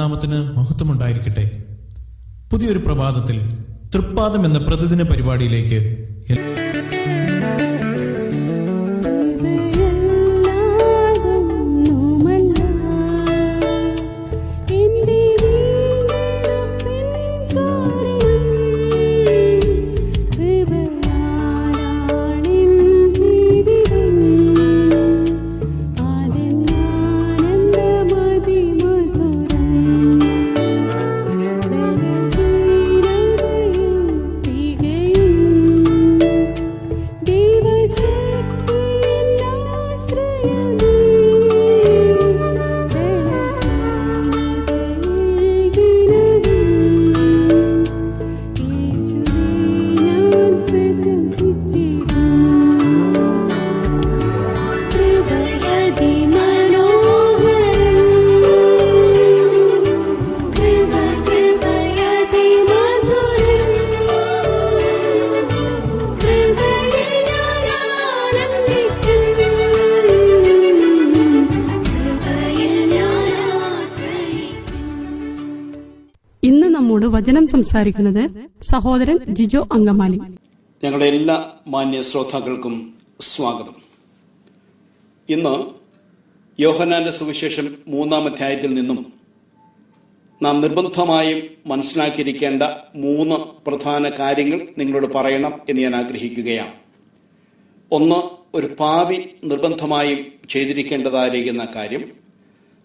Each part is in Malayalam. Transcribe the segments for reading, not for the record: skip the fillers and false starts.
തിരുനാമത്തിന് മഹത്വമുണ്ടായിരിക്കട്ടെ. പുതിയൊരു പ്രഭാതത്തിൽ തൃപ്പാദം എന്ന പ്രതിദിന പരിപാടിയിലേക്ക് വചനം സംസാരിക്കുന്നത് സഹോദരൻ ജിജോ അങ്കമാലി. ഞങ്ങളുടെ എല്ലാ മാന്യ ശ്രോതാക്കൾക്കും സ്വാഗതം. ഇന്ന് യോഹന്നാന്റെ സുവിശേഷം 3-ാം അധ്യായത്തിൽ നിന്നും നാം നിർബന്ധമായും മനസ്സിലാക്കിയിരിക്കേണ്ട 3 പ്രധാന കാര്യങ്ങൾ നിങ്ങളോട് പറയണം എന്ന് ഞാൻ ആഗ്രഹിക്കുകയാണ്. 1, ഒരു പാപി നിർബന്ധമായും ചെയ്തിരിക്കേണ്ടതായിരിക്കുന്ന കാര്യം.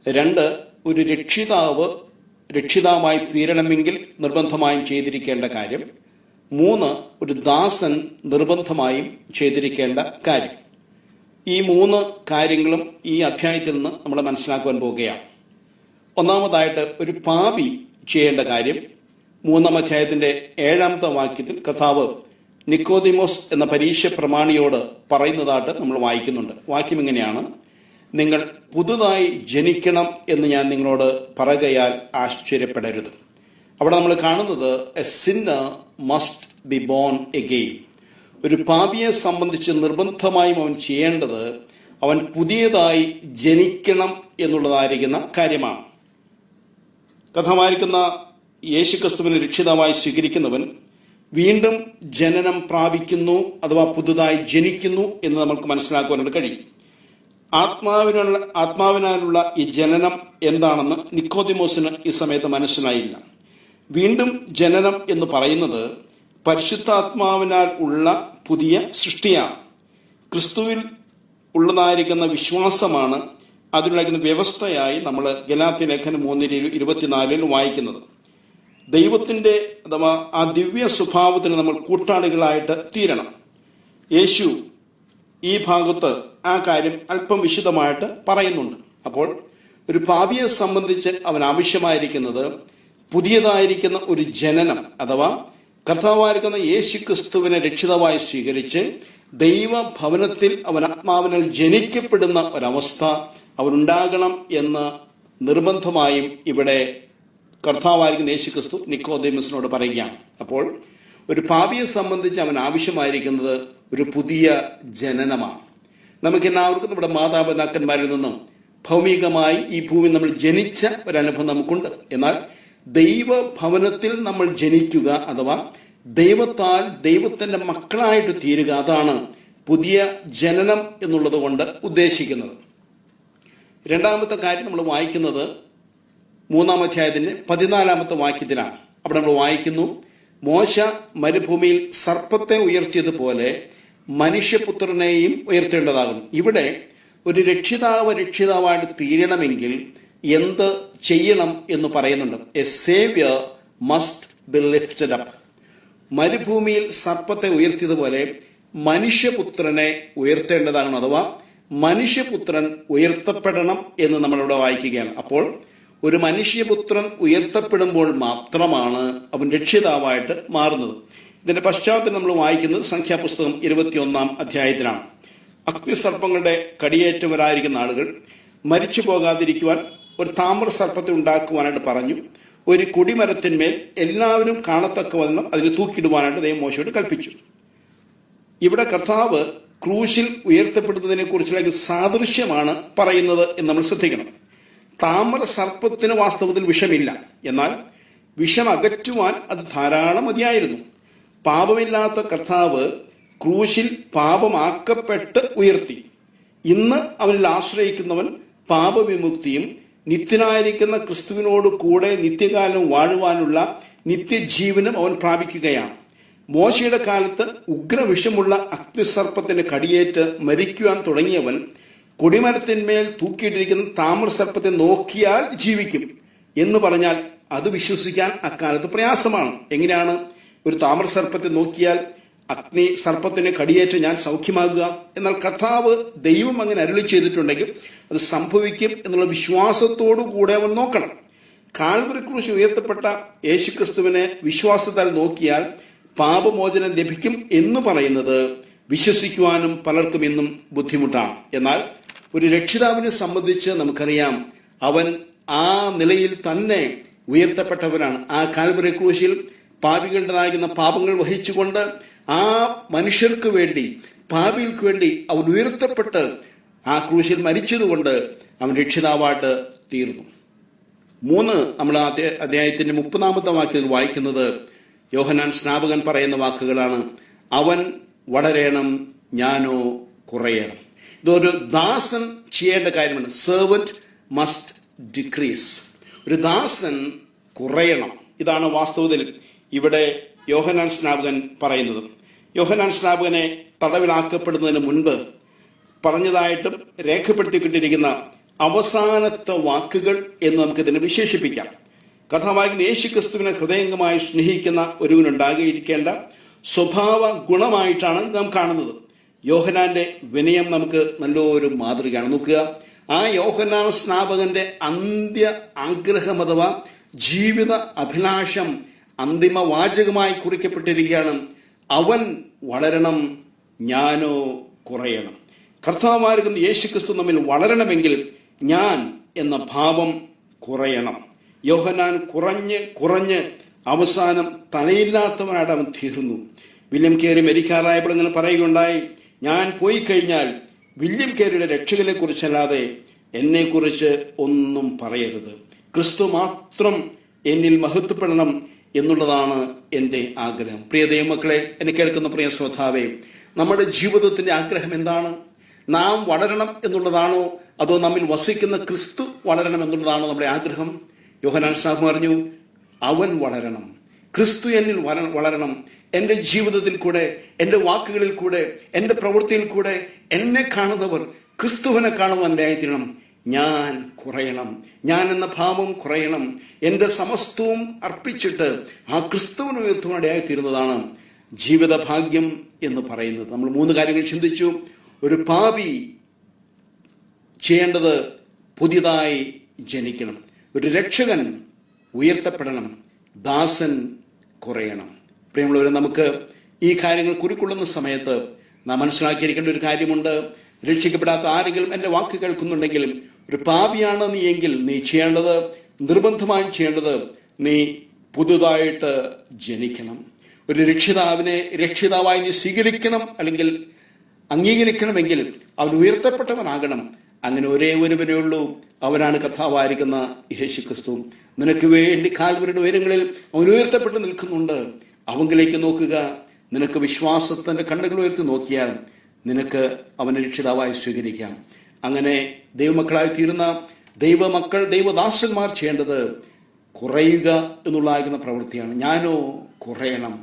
2, ഒരു രക്ഷിതാവായി തീരണമെങ്കിൽ നിർബന്ധമായും ചെയ്തിരിക്കേണ്ട കാര്യം. 3, ഒരു ദാസൻ നിർബന്ധമായും ചെയ്തിരിക്കേണ്ട കാര്യം. ഈ 3 കാര്യങ്ങളും ഈ അധ്യായത്തിൽ നിന്ന് നമ്മൾ മനസ്സിലാക്കുവാൻ പോവുകയാണ്. ഒന്നാമതായിട്ട് ഒരു പാപി ചെയ്യേണ്ട കാര്യം 3-ാം അധ്യായത്തിന്റെ 7-ാമത്തെ വാക്യത്തിൽ കർത്താവ് നിക്കോദിമോസ് എന്ന പരീക്ഷ പ്രമാണിയോട് പറയുന്നതായിട്ട് നമ്മൾ വായിക്കുന്നുണ്ട്. വാക്യം ഇങ്ങനെയാണ്: നിങ്ങൾ പുതുതായി ജനിക്കണം എന്ന് ഞാൻ നിങ്ങളോട് പറയുകയാൽ ആശ്ചര്യപ്പെടരുത്. അവിടെ നമ്മൾ കാണുന്നത് a sinner must be born again. ഒരു പാപിയെ സംബന്ധിച്ച് നിർബന്ധമായും അവൻ ചെയ്യേണ്ടത് അവൻ പുതിയതായി ജനിക്കണം എന്നുള്ളതായിരിക്കുന്ന കാര്യമാണ്. കഥാമായിരിക്കുന്ന യേശുക്രിസ്തുവിനെ രക്ഷിതാവായി സ്വീകരിക്കുന്നവൻ വീണ്ടും ജനനം പ്രാപിക്കുന്നു, അഥവാ പുതുതായി ജനിക്കുന്നു എന്ന് നമുക്ക് മനസ്സിലാക്കുവാനായിട്ട് കഴിയും. ആത്മാവിനാലുള്ള ഈ ജനനം എന്താണെന്ന് നിക്കോദിമോസിന് ഈ സമയത്ത് മനസ്സിലായില്ല. വീണ്ടും ജനനം എന്ന് പറയുന്നത് പരിശുദ്ധാത്മാവിനാൽ ഉള്ള പുതിയ സൃഷ്ടിയാണ്. ക്രിസ്തുവിൽ ഉള്ളതായിരിക്കുന്ന വിശ്വാസമാണ് അതിനുണ്ടായിരിക്കുന്ന വ്യവസ്ഥയായി നമ്മൾ ഗലാത്യ ലേഖനം 3:24 വായിക്കുന്നത്. ദൈവത്തിന്റെ അഥവാ ആ ദിവ്യ സ്വഭാവത്തിന് നമ്മൾ കൂട്ടാളികളായിട്ട് തീരണം. യേശു ഈ ഭാഗത്ത് ആ കാര്യം അല്പം വിശദമായിട്ട് പറയുന്നുണ്ട്. അപ്പോൾ ഒരു പാപിയെ സംബന്ധിച്ച് അവൻ ആവശ്യമായിരിക്കുന്നത് പുതിയതായിരിക്കുന്ന ഒരു ജനനം, അഥവാ കർത്താവായിരിക്കുന്ന യേശു ക്രിസ്തുവിനെ രക്ഷിതാവായി സ്വീകരിച്ച് ദൈവഭവനത്തിൽ അവൻ ആത്മാവിനാൽ ജനിക്കപ്പെടുന്ന ഒരവസ്ഥ അവനുണ്ടാകണം എന്ന് നിർബന്ധമായും ഇവിടെ കർത്താവായിരിക്കുന്ന യേശു ക്രിസ്തു നിക്കോദെമസിനോട് പറയുകയാണ്. അപ്പോൾ ഒരു പാപിയെ സംബന്ധിച്ച് അവൻ ആവശ്യമായിരിക്കുന്നത് ഒരു പുതിയ ജനനമാണ്. നമുക്കെല്ലാവർക്കും നമ്മുടെ മാതാപിതാക്കന്മാരിൽ നിന്നും ഭൗമികമായി ഈ ഭൂമി നമ്മൾ ജനിച്ച ഒരനുഭവം നമുക്കുണ്ട്. എന്നാൽ ദൈവഭവനത്തിൽ നമ്മൾ ജനിക്കുക, അഥവാ ദൈവത്താൽ ദൈവത്തിന്റെ മക്കളായിട്ട് തീരുക, അതാണ് പുതിയ ജനനം എന്നുള്ളത് കൊണ്ട് ഉദ്ദേശിക്കുന്നത്. 2-ാമത്തെ കാര്യം നമ്മൾ വായിക്കുന്നത് 3-ാം അധ്യായത്തിന്റെ 14-ാമത്തെ വാക്യത്തിലാണ്. അവിടെ നമ്മൾ വായിക്കുന്നു: മോശ മരുഭൂമിയിൽ സർപ്പത്തെ ഉയർത്തിയതുപോലെ മനുഷ്യപുത്രനെയും ഉയർത്തേണ്ടതാകും. ഇവിടെ ഒരു രക്ഷിതാവായിട്ട് തീരണമെങ്കിൽ എന്ത് ചെയ്യണം എന്ന് പറയുന്നുണ്ട്. A saviour must be lifted up. മരുഭൂമിയിൽ സർപ്പത്തെ ഉയർത്തിയതുപോലെ മനുഷ്യപുത്രനെ ഉയർത്തേണ്ടതാകണം, അഥവാ മനുഷ്യപുത്രൻ ഉയർത്തപ്പെടണം എന്ന് നമ്മളിവിടെ വായിക്കുകയാണ്. അപ്പോൾ ഒരു മനുഷ്യപുത്രൻ ഉയർത്തപ്പെടുമ്പോൾ മാത്രമാണ് അവൻ രക്ഷിതാവായിട്ട് മാറുന്നത്. ഇതിന്റെ പശ്ചാത്തലം നമ്മൾ വായിക്കുന്നത് സംഖ്യാപുസ്തകം 21-ാം അധ്യായത്തിലാണ്. അഗ്നിസർപ്പങ്ങളുടെ കടിയേറ്റവരായിരിക്കുന്ന ആളുകൾ മരിച്ചു പോകാതിരിക്കുവാൻ ഒരു താമ്രസർപ്പത്തെ ഉണ്ടാക്കുവാനായിട്ട് പറഞ്ഞു. ഒരു കൊടിമരത്തിന്മേൽ എല്ലാവരും കാണത്തക്കവണ്ണം അതിന് തൂക്കിയിടുവാനായിട്ട് ദൈവം മോശയോട് കൽപ്പിച്ചു. ഇവിടെ കർത്താവ് ക്രൂശിൽ ഉയർത്തപ്പെടുന്നതിനെ കുറിച്ചുള്ള സാദൃശ്യമാണ് പറയുന്നത് എന്ന് നമ്മൾ ശ്രദ്ധിക്കണം. താമര സർപ്പത്തിന് വാസ്തവത്തിൽ വിഷമില്ല, എന്നാൽ വിഷം അകറ്റുവാൻ അത് ധാരാളം മതിയായിരുന്നു. പാപമില്ലാത്ത കർത്താവ് ക്രൂശിൽ പാപമാക്കപ്പെട്ട് ഉയർത്തി. ഇന്ന് അവനിൽ ആശ്രയിക്കുന്നവൻ പാപവിമുക്തിയും നിത്യനായിരിക്കുന്ന ക്രിസ്തുവിനോട് കൂടെ നിത്യകാലം വാഴുവാനുള്ള നിത്യജീവനും അവൻ പ്രാപിക്കുകയാണ്. മോശയുടെ കാലത്ത് ഉഗ്രവിഷമുള്ള അഗ്നിസർപ്പത്തിന്റെ കടിയേറ്റ് മരിക്കുവാൻ തുടങ്ങിയവൻ കൊടിമരത്തിന്മേൽ തൂക്കിയിട്ടിരിക്കുന്ന താമ്രസർപ്പത്തെ നോക്കിയാൽ ജീവിക്കും എന്ന് പറഞ്ഞാൽ അത് വിശ്വസിക്കാൻ അക്കാലത്ത് പ്രയാസമാണ്. എങ്ങനെയാണ് ഒരു താമ്രസർപ്പത്തെ നോക്കിയാൽ അഗ്നി സർപ്പത്തിന് കടിയേറ്റ് ഞാൻ സൗഖ്യമാകുക? എന്നാൽ കർത്താവ് ദൈവം അങ്ങനെ അരുളി ചെയ്തിട്ടുണ്ടെങ്കിൽ അത് സംഭവിക്കും എന്നുള്ള വിശ്വാസത്തോടു കൂടെ അവൻ നോക്കണം. കാൽവരി ക്രൂശിൽ ഉയർത്തപ്പെട്ട യേശുക്രിസ്തുവിനെ വിശ്വാസത്താൽ നോക്കിയാൽ പാപമോചനം ലഭിക്കും എന്ന് പറയുന്നത് വിശ്വസിക്കുവാനും പലർക്കും ഇന്നും ബുദ്ധിമുട്ടാണ്. എന്നാൽ ഒരു രക്ഷിതാവിനെ സംബന്ധിച്ച് നമുക്കറിയാം, അവൻ ആ നിലയിൽ തന്നെ ഉയർത്തപ്പെട്ടവനാണ്. ആ കാൽവരി ക്രൂശിൽ പാപികളുടേതാകുന്ന പാപങ്ങൾ വഹിച്ചുകൊണ്ട് ആ മനുഷ്യർക്ക് വേണ്ടി, പാപികൾക്ക് വേണ്ടി അവൻ ഉയർത്തപ്പെട്ട് ആ ക്രൂശിൽ മരിച്ചതുകൊണ്ട് അവൻ രക്ഷിതാവായിട്ട് തീർന്നു. 3 നമ്മൾ അധ്യായത്തിന്റെ 30-ാമത്തെ വാക്യത്തിൽ വായിക്കുന്നത് യോഹന്നാൻ സ്നാപകൻ പറയുന്ന വാക്കുകളാണ്. അവൻ വളരണം, ഞാനോ കുറയണം. ഇതൊരു ദാസൻ ചെയ്യേണ്ട കാര്യമാണ്. Servant must decrease. ഒരു ദാസൻ കുറയണം. ഇതാണ് വാസ്തവത്തിൽ ഇവിടെ യോഹന്നാൻ സ്നാപകൻ പറയുന്നത്. യോഹന്നാൻ സ്നാപകനെ തടവിലാക്കപ്പെടുന്നതിന് മുൻപ് പറഞ്ഞതായിട്ടും രേഖപ്പെടുത്തിക്കിട്ടിരിക്കുന്ന അവസാനത്തെ വാക്കുകൾ എന്ന് നമുക്കിതിനെ വിശേഷിപ്പിക്കാം. കഥാവായിക്കുന്ന യേശുക്രിസ്തുവിനെ ഹൃദയംഗമായി സ്നേഹിക്കുന്ന ഒരുവനുണ്ടാകിയിരിക്കേണ്ട സ്വഭാവ ഗുണമായിട്ടാണ് നാം കാണുന്നത്. യോഹന്നാന്റെ വിനയം നമുക്ക് നല്ലൊരു മാതൃകയാണ്. നോക്കുക, ആ യോഹന്നാൻ സ്നാപകന്റെ അന്ത്യ ആഗ്രഹം അഥവാ ജീവിത അഭിലാഷം അന്തിമ വാചകമായി കുറിക്കപ്പെട്ടിരിക്കുകയാണ്. അവൻ വളരണം, ഞാനോ കുറയണം. കർത്താവായിരിക്കുന്ന യേശുക്രിസ്തു നമ്മിൽ വളരണമെങ്കിൽ ഞാൻ എന്ന ഭാവം കുറയണം. യോഹന്നാൻ കുറഞ്ഞ് അവസാനം തലയില്ലാത്തവനായിട്ട് അവൻ തീർന്നു. വില്യം കേരി മരിക്കാറായപ്പോൾ ഇങ്ങനെ പറയുകയുണ്ടായി, ഞാൻ പോയി കഴിഞ്ഞാൽ വില്യം കേരിയുടെ രക്ഷകനെ കുറിച്ചല്ലാതെ എന്നെക്കുറിച്ച് ഒന്നും പറയരുത്. ക്രിസ്തു മാത്രം എന്നിൽ മഹത്വപ്പെടണം എന്നുള്ളതാണ് എൻ്റെ ആഗ്രഹം. പ്രിയ ദൈവമക്കളെ, എന്നെ കേൾക്കുന്ന പ്രിയ ശ്രോതാവേ, നമ്മുടെ ജീവിതത്തിന്റെ ആഗ്രഹം എന്താണ്? നാം വളരണം എന്നുള്ളതാണോ, അതോ നമ്മിൽ വസിക്കുന്ന ക്രിസ്തു വളരണം എന്നുള്ളതാണോ നമ്മുടെ ആഗ്രഹം? യോഹന്നാൻ സ്നാപകൻ പറഞ്ഞു, അവൻ വളരണം, ക്രിസ്തു എന്നിൽ വളരണം. എൻ്റെ ജീവിതത്തിൽ കൂടെ, എൻ്റെ വാക്കുകളിൽ കൂടെ, എൻ്റെ പ്രവൃത്തിയിൽ കൂടെ എന്നെ കാണുന്നവർ ക്രിസ്തുവിനെ കാണുവാനായിത്തീരണം. ഞാൻ കുറയണം, ഞാൻ എന്ന ഭാവം കുറയണം. എൻ്റെ സമസ്തവും അർപ്പിച്ചിട്ട് ആ ക്രിസ്തുവിന് ഉയർത്തുവാനായിത്തീരുന്നതാണ് ജീവിത ഭാഗ്യം എന്ന് പറയുന്നത്. നമ്മൾ 3 കാര്യങ്ങൾ ചിന്തിച്ചു. ഒരു പാപി ചെയ്യേണ്ടത് പുതിയതായി ജനിക്കണം, ഒരു രക്ഷകൻ ഉയർത്തപ്പെടണം, ദാസൻ കുറയണം. പ്രിയമുള്ളവരെ, നമുക്ക് ഈ കാര്യങ്ങൾ കുറിക്കൊള്ളുന്ന സമയത്ത് നാം മനസ്സിലാക്കിയിരിക്കേണ്ട ഒരു കാര്യമുണ്ട്. രക്ഷിക്കപ്പെടാത്ത ആരെങ്കിലും എൻ്റെ വാക്ക് കേൾക്കുന്നുണ്ടെങ്കിലും ഒരു പാപിയാണ് നീ എങ്കിൽ നീ ചെയ്യേണ്ടത്, നിർബന്ധമായും ചെയ്യേണ്ടത്, നീ പുതുതായിട്ട് ജനിക്കണം. ഒരു രക്ഷിതാവിനെ രക്ഷിതാവായി നീ സ്വീകരിക്കണം, അല്ലെങ്കിൽ അംഗീകരിക്കണമെങ്കിൽ അവൻ ഉയർത്തപ്പെട്ടവനാകണം. അങ്ങനെ ഒരേ ഒരുവനേ ഉള്ളൂ, അവനാണ് കർത്താവായിരിക്കുന്ന യേശുക്രിസ്തു. നിനക്ക് വേണ്ടി കാൽവരിയുടെ ഉയരങ്ങളിൽ അവൻ ഉയർത്തപ്പെട്ട് നിൽക്കുന്നുണ്ട്. അവങ്കിലേക്ക് നോക്കുക. നിനക്ക് വിശ്വാസത്തിന്റെ കണ്ണുകൾ ഉയർത്തി നോക്കിയാൽ നിനക്ക് അവനെ രക്ഷിതാവായി സ്വീകരിക്കാം. അങ്ങനെ ദൈവമക്കളായി തീരുന്ന ദൈവമക്കൾ, ദൈവദാസന്മാർ ചെയ്യേണ്ടത് കുറയുക എന്നുള്ളതാകുന്ന പ്രവൃത്തിയാണ്. ഞാനോ കുറയണം.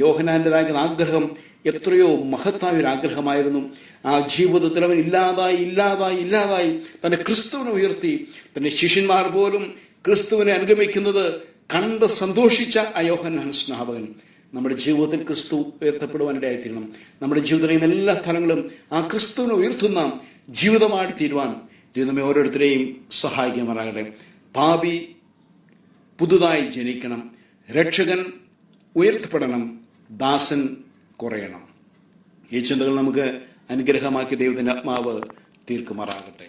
യോഹന്നാന്റേതാകുന്ന ആഗ്രഹം എത്രയോ മഹത്തായ ഒരു ആഗ്രഹമായിരുന്നു. ആ ജീവിതത്തിൽ അവൻ ഇല്ലാതായി തന്റെ ക്രിസ്തുവിനെ ഉയർത്തി. തന്റെ ശിഷ്യന്മാർ പോലും ക്രിസ്തുവിനെ അനുഗമിക്കുന്നത് കണ്ട് സന്തോഷിച്ച ആ യോഹന്നാൻ സ്നാപകൻ നമ്മുടെ ജീവിതത്തിൽ ക്രിസ്തു ഉയർത്തപ്പെടുവാനിടയായിത്തീരണം. നമ്മുടെ ജീവിതത്തിലെ എല്ലാ തലങ്ങളും ആ ക്രിസ്തുവിനെ ഉയർത്തുന്ന ജീവിതമായിട്ട് തീരുവാൻ ദൈവമേ ഓരോരുത്തരെയും സഹായിക്കുമാറാകട്ടെ. പാപി പുതുതായി ജനിക്കണം, രക്ഷകൻ ഉയർത്തപ്പെടണം, ദാസൻ കുറയണം. ഈ ചിന്തകൾ നമുക്ക് അനുഗ്രഹമാക്കി ദൈവത്തിന്റെ ആത്മാവ് തീർക്കുമാറാകട്ടെ.